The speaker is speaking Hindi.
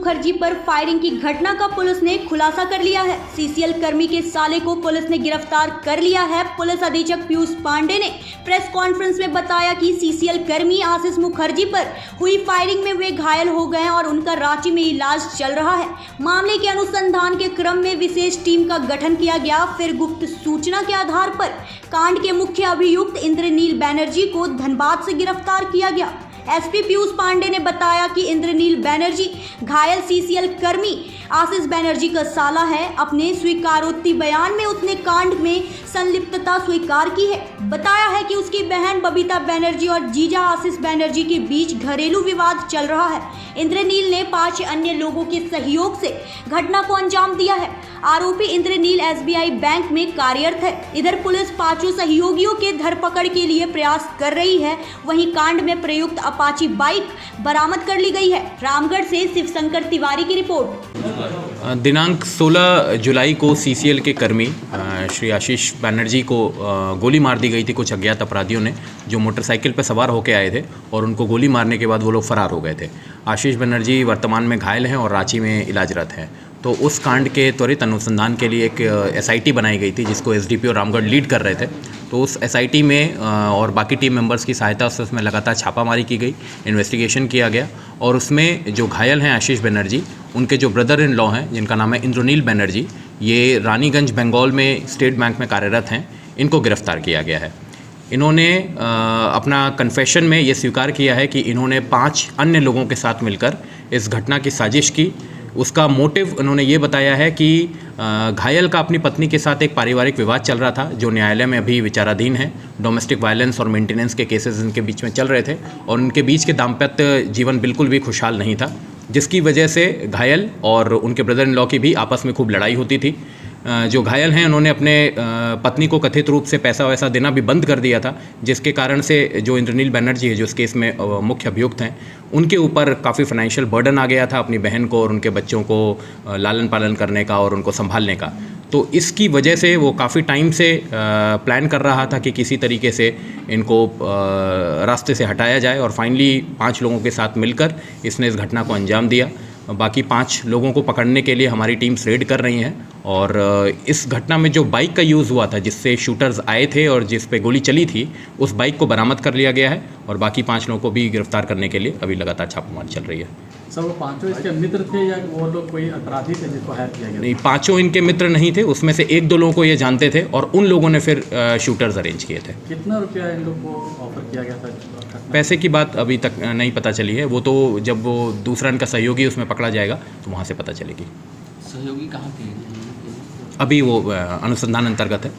मुखर्जी पर फायरिंग की घटना का पुलिस ने खुलासा कर लिया है। सीसीएल कर्मी के साले को पुलिस ने गिरफ्तार कर लिया है। पुलिस अधीक्षक पीयूष पांडे ने प्रेस कॉन्फ्रेंस में बताया कि सीसीएल कर्मी आशीष मुखर्जी पर हुई फायरिंग में वे घायल हो गए और उनका रांची में इलाज चल रहा है। मामले के अनुसंधान के क्रम में विशेष टीम का गठन किया गया। फिर गुप्त सूचना के आधार पर कांड के मुख्य अभियुक्त इंद्रनील बैनर्जी को धनबाद से गिरफ्तार किया गया। एसपी पीयूष पांडे ने बताया कि इंद्रनील बैनर्जी घायल सीसीएल कर्मी आशीष बैनर्जी का साला है। अपने स्वीकारोक्ति बयान में उसने कांड में संलिप्तता स्वीकार की है। बताया है कि उसकी बहन बबीता बैनर्जी और जीजा आशीष बैनर्जी के बीच घरेलू विवाद चल रहा है। इंद्रनील ने 5 अन्य लोगों के सहयोग से घटना को अंजाम दिया है। आरोपी इंद्रनील एसबीआई बैंक में कार्यरत है। इधर पुलिस 5 सहयोगियों के धरपकड़ के लिए प्रयास कर रही है। वहीं कांड में प्रयुक्त अपाची बाइक बरामद कर ली गई है। रामगढ़ से शिवशंकर तिवारी की रिपोर्ट। दिनांक 16 जुलाई को सीसीएल के कर्मी श्री आशीष बैनर्जी को गोली मार दी गई थी कुछ अज्ञात अपराधियों ने, जो मोटरसाइकिल पर सवार होकर आए थे और उनको गोली मारने के बाद वो लोग फरार हो गए थे। आशीष बैनर्जी वर्तमान में घायल हैं और रांची में इलाजरत हैं। तो उस कांड के त्वरित अनुसंधान के लिए एक एसआईटी बनाई गई थी जिसको एसडीपीओ रामगढ़ लीड कर रहे थे। तो उस एसआईटी में और बाकी टीम मेंबर्स की सहायता से उसमें लगातार छापामारी की गई, इन्वेस्टिगेशन किया गया और उसमें जो घायल हैं आशीष बैनर्जी, उनके जो ब्रदर इन लॉ हैं जिनका नाम है इंद्रनील बैनर्जी, ये रानीगंज बंगाल में स्टेट बैंक में कार्यरत हैं, इनको गिरफ्तार किया गया है। इन्होंने अपना कन्फेशन में ये स्वीकार किया है कि इन्होंने 5 अन्य लोगों के साथ मिलकर इस घटना की साजिश की। उसका मोटिव उन्होंने ये बताया है कि घायल का अपनी पत्नी के साथ एक पारिवारिक विवाद चल रहा था जो न्यायालय में अभी विचाराधीन है। डोमेस्टिक वायलेंस और मेंटेनेंस के केसेस इनके बीच में चल रहे थे और उनके बीच के दाम्पत्य जीवन बिल्कुल भी खुशहाल नहीं था, जिसकी वजह से घायल और उनके ब्रदर इन लॉ की भी आपस में खूब लड़ाई होती थी। जो घायल हैं उन्होंने अपने पत्नी को कथित रूप से पैसा वैसा देना भी बंद कर दिया था, जिसके कारण से जो इंद्रनील बैनर्जी है जो इस केस में मुख्य अभियुक्त हैं, उनके ऊपर काफ़ी फाइनेंशियल बर्डन आ गया था अपनी बहन को और उनके बच्चों को लालन पालन करने का और उनको संभालने का। तो इसकी वजह से वो काफ़ी टाइम से प्लान कर रहा था कि किसी तरीके से इनको रास्ते से हटाया जाए और फाइनली 5 लोगों के साथ मिलकर इसने इस घटना को अंजाम दिया। बाकी 5 लोगों को पकड़ने के लिए हमारी टीम्स रेड कर रही हैं और इस घटना में जो बाइक का यूज़ हुआ था जिससे शूटर्स आए थे और जिस पे गोली चली थी, उस बाइक को बरामद कर लिया गया है और बाकी 5 लोगों को भी गिरफ्तार करने के लिए अभी लगातार छापेमारी चल रही है। सर वो 5 इसके मित्र थे या वो लोग कोई अपराधी थे जिसको हायर किया गया? नहीं, 5 इनके मित्र नहीं थे, उसमें से 1-2 लोगों को ये जानते थे और उन लोगों ने फिर शूटर्स अरेंज किए थे। कितना रुपया इन लोग को ऑफर किया गया था? पैसे की बात अभी तक नहीं पता चली है, वो तो जब वो दूसरा इनका सहयोगी उसमें पकड़ा जाएगा तो वहाँ से पता चलेगी। सहयोगी कहाँ थे? अभी वो अनुसंधान अंतर्गत है।